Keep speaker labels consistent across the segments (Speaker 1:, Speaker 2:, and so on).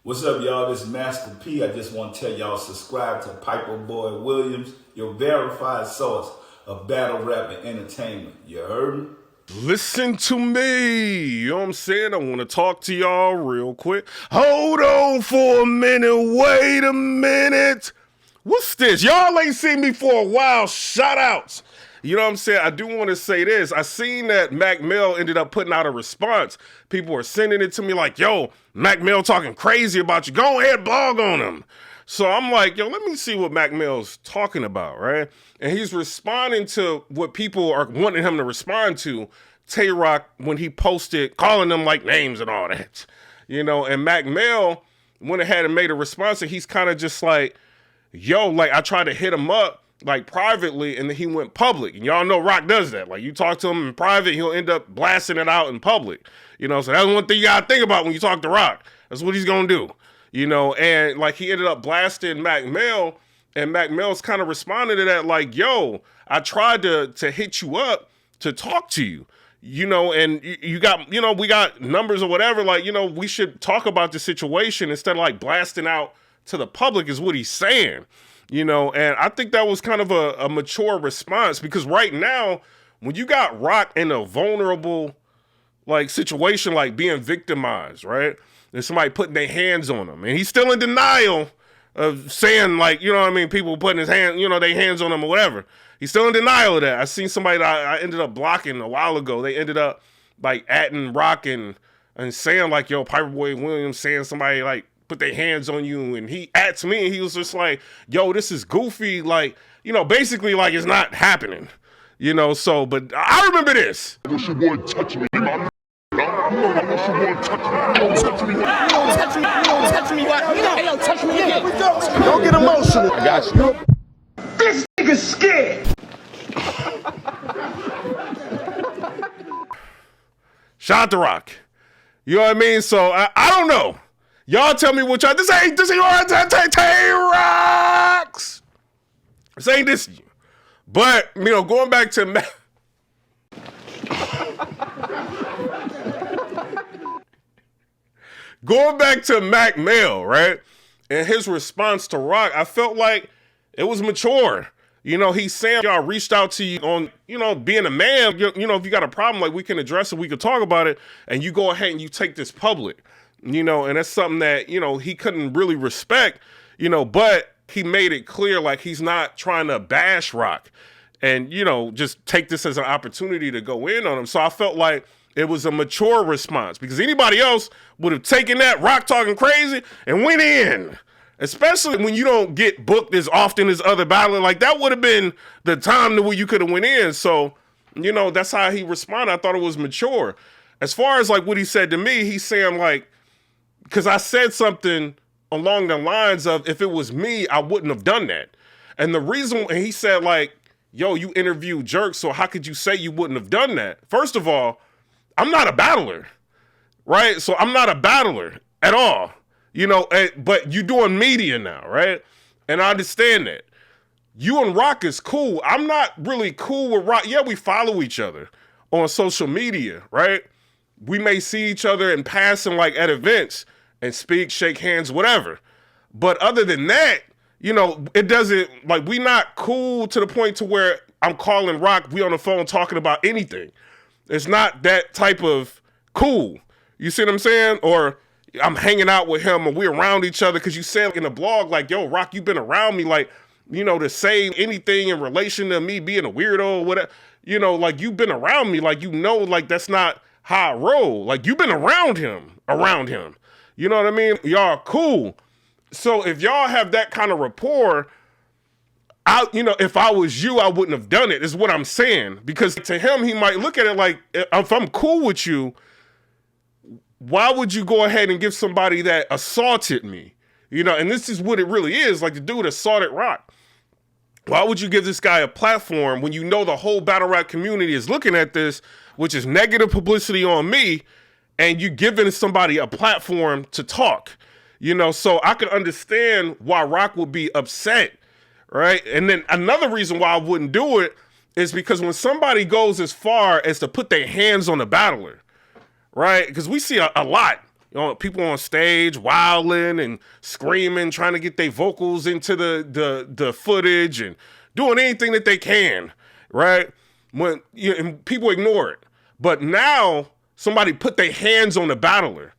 Speaker 1: What's up, y'all? This is Master P. I just want to tell y'all subscribe to PIPERBOY Williams, your verified source of battle rap and entertainment. You heard me?
Speaker 2: Listen to me, you know what I'm saying? I want to talk to y'all real quick. Hold on for a minute, wait a minute. What's this? Y'all ain't seen me for a while, shout outs. You know what I'm saying? I do want to say this. I seen that Mack Mel ended up putting out a response. People are sending it to me like, yo, Mack Mel talking crazy about you. Go ahead, blog on him. So I'm like, yo, let me see what Mack Mel's talking about, right? And he's responding to what people are wanting him to respond to. Tay-Rock, when he posted, calling them like names and all that. You know, and Mack Mel went ahead and made a response, and he's kind of just like, yo, like I tried to hit him up like privately, and then he went public. And y'all know Rock does that. Like you talk to him in private, he'll end up blasting it out in public. You know, so that's one thing you gotta think about when you talk to Rock. That's what he's gonna do. You know, and like he ended up blasting Mack Mel, and Mack Mel's kind of responded to that like, yo, I tried to hit you up to talk to you. You know, and you got, you know, we got numbers or whatever, like, you know, we should talk about the situation instead of like blasting out to the public is what he's saying. You know, and I think that was kind of a mature response, because right now, when you got Rock in a vulnerable like situation, like being victimized, right? And somebody putting their hands on him, and he's still in denial of saying like, you know what I mean, people putting his hand, you know, their hands on him or whatever. He's still in denial of that. I seen somebody that I ended up blocking a while ago. They ended up like atting Rock and saying like, yo, PIPERBOY Williams saying somebody like put their hands on you, and he at me, and he was just like, yo, this is goofy, like, you know, basically like it's not happening, you know. So, but I remember this.
Speaker 3: I wish you wouldn't touch me, man. I wish you wouldn't touch me. Don't touch me. Don't touch me. Don't touch me. Hey, yo, touch me again.
Speaker 4: Don't get emotional.
Speaker 3: I got you.
Speaker 4: This nigga's scared.
Speaker 2: Shout out to Rock. You know what I mean? So I don't know. Y'all tell me what y'all, this ain't Tay-Rocks. This ain't this. But, you know, going back to Mack Mel, right? And his response to Rock, I felt like it was mature. You know, he's saying y'all reached out to you on, you know, being a man, you know, if you got a problem, like we can address it, we can talk about it, and you go ahead and you take this public. You know, and that's something that, you know, he couldn't really respect, you know, but he made it clear like he's not trying to bash Rock and, you know, just take this as an opportunity to go in on him. So I felt like it was a mature response, because anybody else would have taken that Rock talking crazy and went in, especially when you don't get booked as often as other battlers. Like that would have been the time where you could have went in. So, you know, that's how he responded. I thought it was mature. As far as like what he said to me, he's saying like, because I said something along the lines of, if it was me, I wouldn't have done that. And the reason, and he said like, yo, you interviewed Jerk, so how could you say you wouldn't have done that? First of all, I'm not a battler, right? So I'm not a battler at all, you know, but you doing media now, right? And I understand that. You and Rock is cool. I'm not really cool with Rock. Yeah, we follow each other on social media, right? We may see each other in passing, like at events, and speak, shake hands, whatever. But other than that, you know, it doesn't, like, we not cool to the point to where I'm calling Rock, we on the phone talking about anything. It's not that type of cool. You see what I'm saying? Or I'm hanging out with him, or we're around each other, because you said in the blog, like, yo, Rock, you've been around me, like, you know, to say anything in relation to me being a weirdo or whatever. You know, like, you've been around me, like, you know, like, that's not how I roll. Like, you've been around him. You know what I mean? Y'all cool. So if y'all have that kind of rapport, you know, if I was you, I wouldn't have done it, is what I'm saying. Because to him, he might look at it like, if I'm cool with you, why would you go ahead and give somebody that assaulted me? You know, and this is what it really is. Like, the dude assaulted Rock. Why would you give this guy a platform when you know the whole battle rap community is looking at this, which is negative publicity on me, and you giving somebody a platform to talk? You know, so I could understand why Rock would be upset, right? And then another reason why I wouldn't do it is because when somebody goes as far as to put their hands on a battler, right? Because we see a lot. You know, people on stage wilding and screaming, trying to get their vocals into the footage and doing anything that they can, right? And people ignore it. But now somebody put their hands on the battler.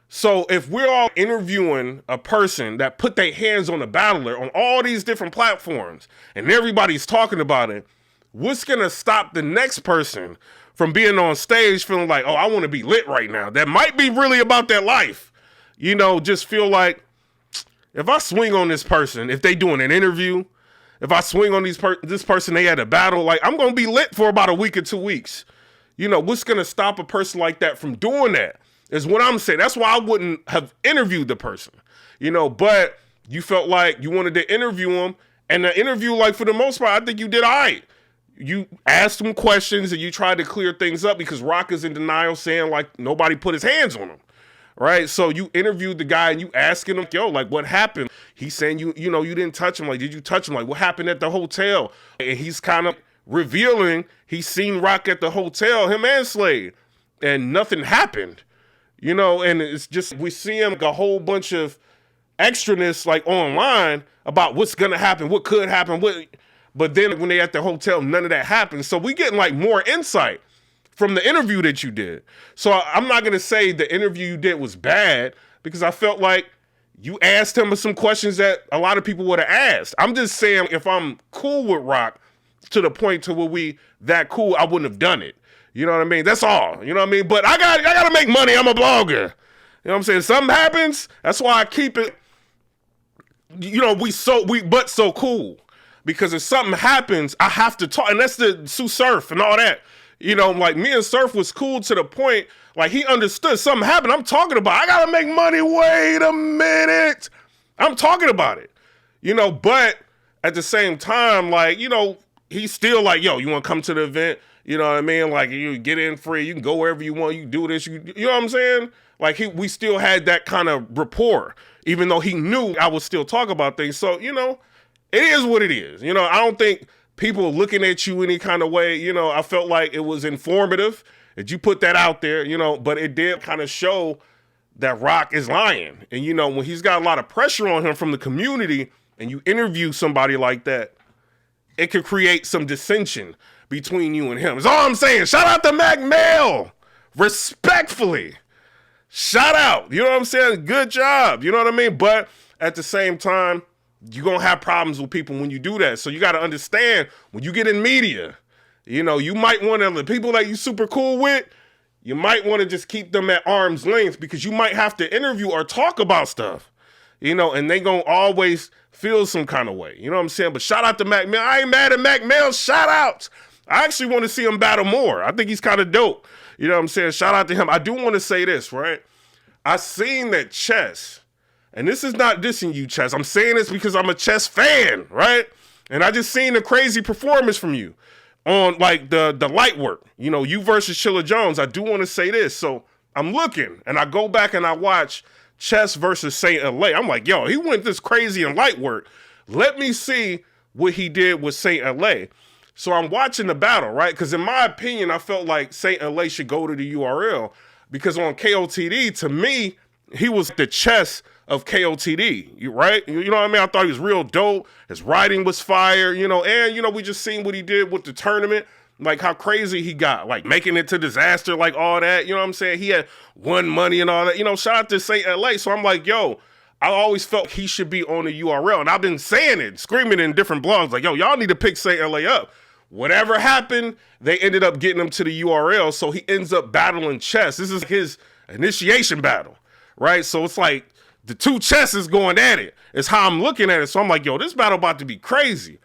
Speaker 2: So if we're all interviewing a person that put their hands on the battler on all these different platforms and everybody's talking about it, what's going to stop the next person from being on stage feeling like, oh, I want to be lit right now? That might be really about their life. You know, just feel like if I swing on this person, if they doing an interview, if I swing on this person, they had a battle, like I'm going to be lit for about a week or 2 weeks. You know, what's going to stop a person like that from doing that is what I'm saying. That's why I wouldn't have interviewed the person, you know, but you felt like you wanted to interview him. And the interview, like for the most part, I think you did all right. You asked him questions and you tried to clear things up because Rock is in denial saying like nobody put his hands on him, right? So you interviewed the guy and you asking him, yo, like what happened? He's saying you know, you didn't touch him. Like, did you touch him? Like what happened at the hotel? And he's kind of revealing he's seen Rock at the hotel, him and Slade, and nothing happened, you know, and it's just, we see him like a whole bunch of extraness like online about what's gonna happen, what could happen, but then when they at the hotel, none of that happens. So we getting like more insight from the interview that you did. So I'm not gonna say the interview you did was bad because I felt like you asked him some questions that a lot of people would have asked. I'm just saying if I'm cool with Rock to the point to where we that cool, I wouldn't have done it. You know what I mean? That's all. You know what I mean? But I gotta make money. I'm a blogger. You know what I'm saying? Something happens. That's why I keep it. You know, we so cool. Because if something happens, I have to talk. And that's the Sue Surf and all that. You know, like me and Surf was cool to the point, like he understood something happened. I'm talking about, I gotta make money. Wait a minute. I'm talking about it. You know, but at the same time, like, you know, he's still like, yo, you want to come to the event? You know what I mean? Like, you get in free. You can go wherever you want. You do this. You know what I'm saying? Like, we still had that kind of rapport, even though he knew I would still talk about things. So, you know, it is what it is. You know, I don't think people looking at you any kind of way. You know, I felt like it was informative that you put that out there, you know, but it did kind of show that Rock is lying. And, you know, when he's got a lot of pressure on him from the community and you interview somebody like that, it could create some dissension between you and him. That's all I'm saying. Shout out to Mack Mel. Respectfully. Shout out. You know what I'm saying? Good job. You know what I mean? But at the same time, you're going to have problems with people when you do that. So you got to understand, when you get in media, you know, you might want to, the people that you super cool with, you might want to just keep them at arm's length because you might have to interview or talk about stuff, you know, and they going to always feel some kind of way. You know what I'm saying? But shout out to Mack Mel. I ain't mad at Mack Mel. Shout out. I actually want to see him battle more. I think he's kind of dope. You know what I'm saying? Shout out to him. I do want to say this, right? I seen that Chess, and this is not dissing you, Chess. I'm saying this because I'm a Chess fan, right? And I just seen a crazy performance from you on like the light work. You know, you versus Chilla Jones. I do want to say this. So I'm looking, and I go back and I watch Chess versus Saint LA. I'm like, yo, he went this crazy in light work. Let me see what he did with Saint LA. So I'm watching the battle, right? Because in my opinion, I felt like Saint LA should go to the URL because on KOTD, to me, he was the Chess of KOTD, right? You know what I mean? I thought he was real dope. His writing was fire, you know, and, you know, we just seen what he did with the tournament, like how crazy he got, like making it to disaster, like all that, you know what I'm saying? He had won money and all that, you know, shout out to Saint LA. So I'm like, yo, I always felt he should be on the URL. And I've been saying it, screaming in different blogs, like, yo, y'all need to pick Saint LA up. Whatever happened, they ended up getting him to the URL, so he ends up battling Chess. This is his initiation battle, right? So it's like the two Chesses going at it. It's how I'm looking at it. So I'm like, yo, this battle about to be crazy.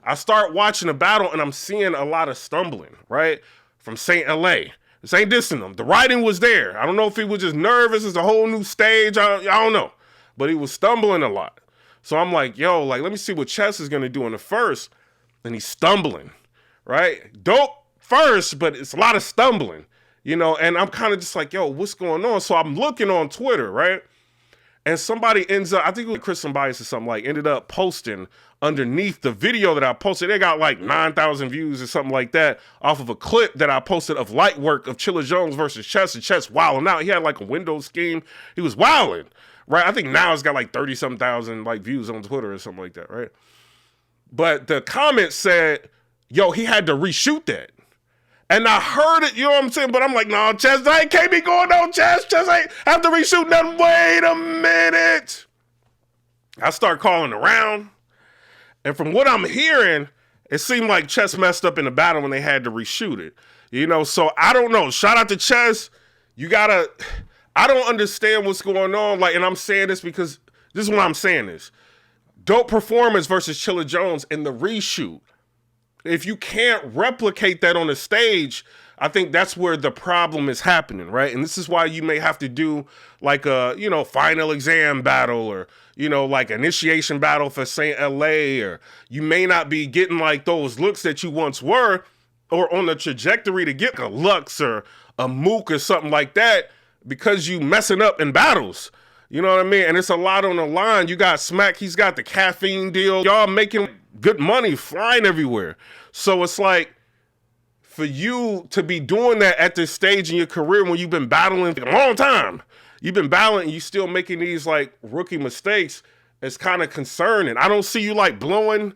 Speaker 2: I start watching the battle, and I'm seeing a lot of stumbling, right, from Saint LA. This ain't dissing him. The writing was there. I don't know if he was just nervous. It's a whole new stage. I don't know. But he was stumbling a lot. So I'm like, yo, like, let me see what Chess is going to do in the first. And he's stumbling, right? Dope first, but it's a lot of stumbling, you know? And I'm kind of just like, yo, what's going on? So I'm looking on Twitter, right? And somebody ends up, I think it was Chris Bias or something, like ended up posting underneath the video that I posted. They got like 9,000 views or something like that off of a clip that I posted of light work of Chilla Jones versus Chess, and Chess wilding out. He had like a window scheme. He was wilding, right? I think now it's got like 30-something thousand like views on Twitter or something like that, right? But the comment said, yo, he had to reshoot that. And I heard it, you know what I'm saying? But I'm like, no, Chess, I can't be going on, Chess. Chess ain't have to reshoot nothing. Wait a minute. I start calling around. And from what I'm hearing, it seemed like Chess messed up in the battle when they had to reshoot it. You know, so I don't know. Shout out to Chess. I don't understand what's going on. Like, and I'm saying this because this is what I'm saying is. Dope performance versus Chilla Jones in the reshoot. If you can't replicate that on the stage, I think that's where the problem is happening, right? And this is why you may have to do like a, final exam battle or, like initiation battle for St. LA, or you may not be getting like those looks that you once were or on the trajectory to get a Lux or a Mook or something like that because you messing up in battles. You know what I mean? And it's a lot on the line. You got Smack, he's got the caffeine deal. Y'all making good money, flying everywhere. So it's like, for you to be doing that at this stage in your career when you've been battling for a long time, you've been battling and you still making these like rookie mistakes, it's kind of concerning. I don't see you like blowing,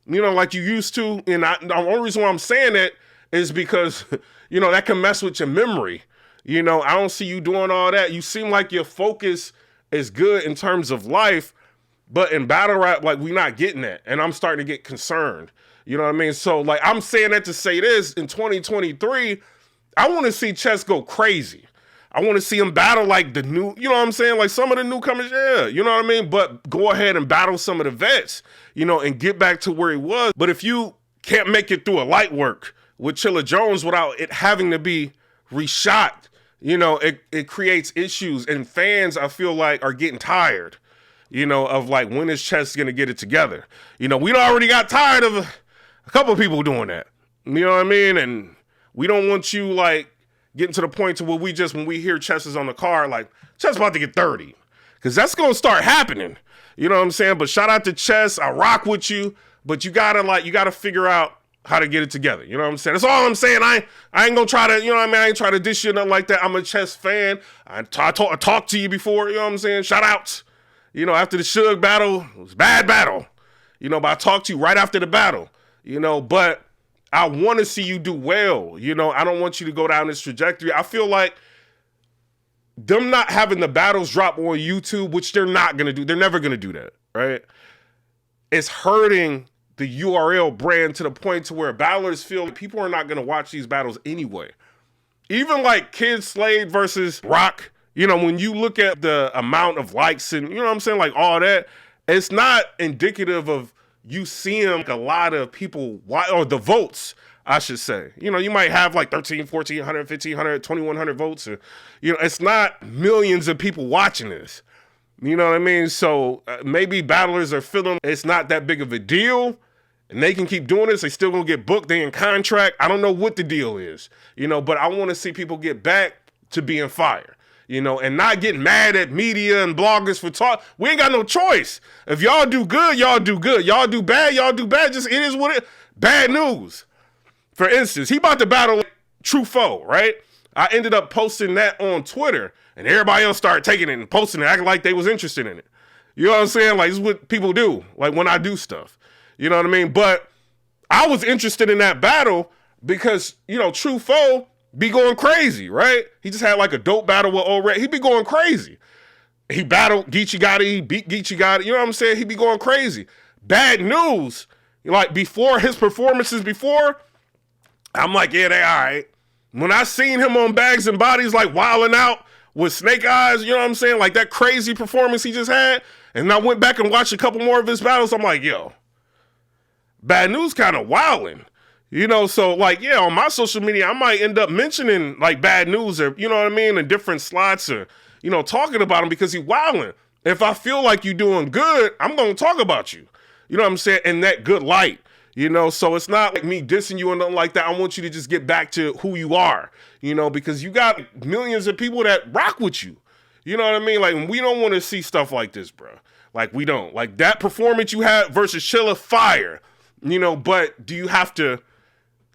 Speaker 2: like you used to. And the only reason why I'm saying that is because, that can mess with your memory. I don't see you doing all that. You seem like your focus is good in terms of life, but in battle rap, like, we not getting that. And I'm starting to get concerned. You know what I mean? So, like, I'm saying that to say this, in 2023, I want to see Chess go crazy. I want to see him battle, like, the new, you know what I'm saying? Like, some of the newcomers, yeah, you know what I mean? But go ahead and battle some of the vets, and get back to where he was. But if you can't make it through a light work with Chilla Jones without it having to be reshot, it creates issues. And fans, I feel like, are getting tired, of, like, when is Chess going to get it together? We already got tired of a couple of people doing that. You know what I mean? And we don't want you, like, getting to the point to where when we hear Chess is on the card, like, Chess about to get 30. Because that's going to start happening. You know what I'm saying? But shout out to Chess. I rock with you. But you got to figure out how to get it together. You know what I'm saying? That's all I'm saying. I ain't going to try to, I ain't try to dish you or nothing like that. I'm a Chess fan. I talked to you before, you know what I'm saying? Shout outs. After the Suge battle, it was a bad battle. But I talked to you right after the battle. But I want to see you do well. I don't want you to go down this trajectory. I feel like them not having the battles drop on YouTube, which they're not going to do. They're never going to do that, right? It's hurting the URL brand to the point to where battlers feel like people are not going to watch these battles anyway. Even like Kid Slade versus Rock, when you look at the amount of likes and, what I'm saying, like all that, it's not indicative of you seeing a lot of people, or the votes, I should say. You might have like 13, 1,400, 1,500, 2,100 votes. Or, it's not millions of people watching this. You know what I mean? So maybe battlers are feeling it's not that big of a deal. And they can keep doing this. They still gonna get booked. They in contract. I don't know what the deal is, but I want to see people get back to being fire, and not get mad at media and bloggers for talk. We ain't got no choice. If y'all do good, y'all do good. Y'all do bad, y'all do bad. Just it is what it. Bad news. For instance, he about to battle True Foe, right? I ended up posting that on Twitter, and everybody else started taking it and posting it, acting like they was interested in it. You know what I'm saying? Like, this is what people do, like when I do stuff. You know what I mean? But I was interested in that battle because, True Foe be going crazy, right? He just had like a dope battle with Old Red. He be going crazy. He battled Geechee Gotti, he beat Geechee Gotti. You know what I'm saying? He be going crazy. Bad news, like before his performances before, I'm like, yeah, they all right. When I seen him on Bags and Bodies, like wilding out with Snake Eyes, you know what I'm saying? Like that crazy performance he just had. And I went back and watched a couple more of his battles. I'm like, yo, Bad News kind of wilding, so like, yeah, on my social media, I might end up mentioning like Bad News or, you know what I mean, in different slots or, talking about him because he wilding. If I feel like you doing good, I'm going to talk about you, you know what I'm saying, in that good light, so it's not like me dissing you or nothing like that. I want you to just get back to who you are, because you got millions of people that rock with you You know what I mean? Like, we don't want to see stuff like this, bro. Like, we don't. Like, that performance you had versus Chilla, fire. You know, but do you have to,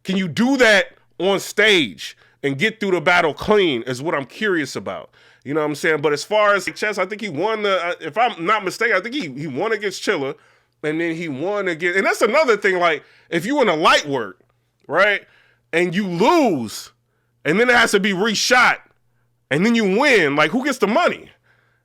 Speaker 2: can you do that on stage and get through the battle clean is what I'm curious about. You know what I'm saying? But as far as chess, I think he won the, if I'm not mistaken, I think he won against Chilla, and then he won against, and that's another thing, like, if you in a light work, right, and you lose, and then it has to be reshot, and then you win, like, who gets the money?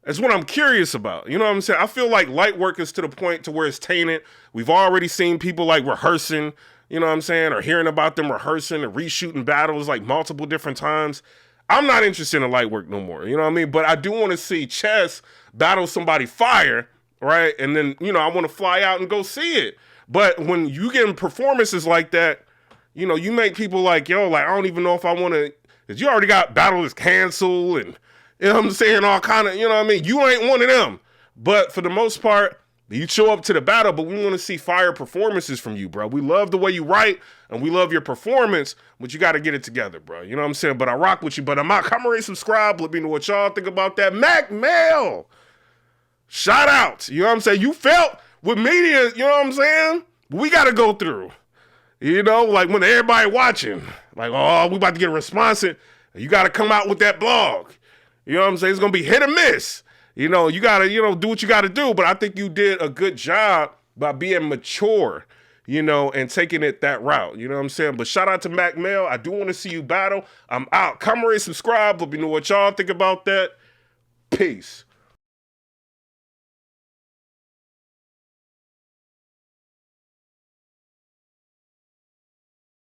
Speaker 2: That's what I'm curious about. You know what I'm saying? I feel like light work is to the point to where it's tainted. We've already seen people, like, rehearsing, you know what I'm saying, or hearing about them rehearsing and reshooting battles, like, multiple different times. I'm not interested in light work no more, you know what I mean? But I do want to see Chess battle somebody fire, right? And then, you know, I want to fly out and go see it. But when you get performances like that, you know, you make people like, yo, like, I don't even know if I want to, because you already got battle is canceled and, you know what I'm saying, all kind of, you know what I mean? You ain't one of them. But for the most part, you show up to the battle, but we want to see fire performances from you, bro. We love the way you write, and we love your performance, but you got to get it together, bro. You know what I'm saying? But I rock with you. But I'm out. Come and subscribe. Let me know what y'all think about that. Mack Mel, shout out. You know what I'm saying? You felt with media, you know what I'm saying? We got to go through. You know, like when everybody watching, like, oh, we about to get a response. You got to come out with that blog. You know what I'm saying? It's going to be hit or miss. You know, you got to, you know, do what you got to do. But I think you did a good job by being mature, you know, and taking it that route. You know what I'm saying? But shout out to Mack Mel. I do want to see you battle. I'm out. Come and subscribe. Let me know what y'all think about that. Peace.